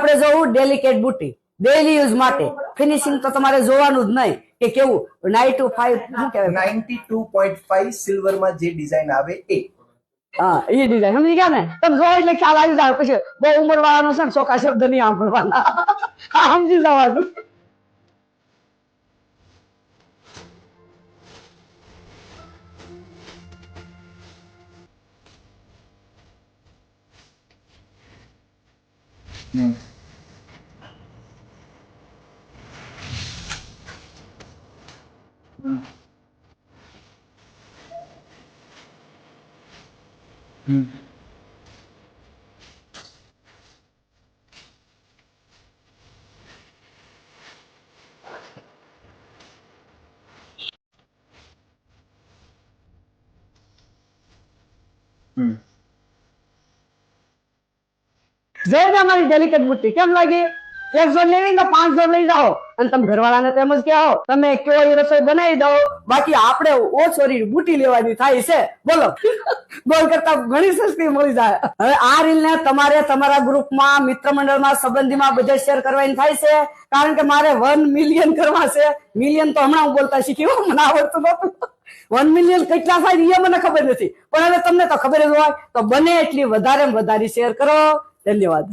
આપણે જોવું delicate બુટી daily use માટે ફિનિશિંગ તો તમારે જોવાનું જ નહીં કે કેવું 925 શું કહેવાય 92.5 સિલ્વર માં જે ડિઝાઇન આવે એ હા એ ડિઝાઇન સમજી ગયા ને તમે જો એટલે ખ્યાલ આવી જાય પછી બહુ ઉંમર વાળાનો છે ને ચોખ્ખા શબ્દ નહીં સાંભળવાના સમજી જવાનું જોઈને અમારી ડેલિકેટ બુટ્ટી કેમ લાગી 1 ઝોન લેવી તો 5 ઝોન લઈ જાઓ અને તમે ઘરવાળાને તેમ જ કહો તમે કેવી રસોઈ બનાવી દો બાકી આપણે ઓછોરી બુટ્ટી લેવાની થાય છે બોલો બોલ કરતા ઘણી સસ્તી મળી જાય હવે આ રીલ ને તમારે તમારા ગ્રુપમાં મિત્ર મંડળમાં સંબંધીમાં બધે શેર કરવાની થાય છે કારણ કે મારે 1 મિલિયન કરવા છે મિલિયન તો હમણાં હું બોલતા શીખ્યો મને આવડતું નતું 1 મિલિયન કેટલા થાય એ મને ખબર નથી પણ હવે તમને તો ખબર જ હોય તો બને એટલી વધારે શેર કરો ધન્યવાદ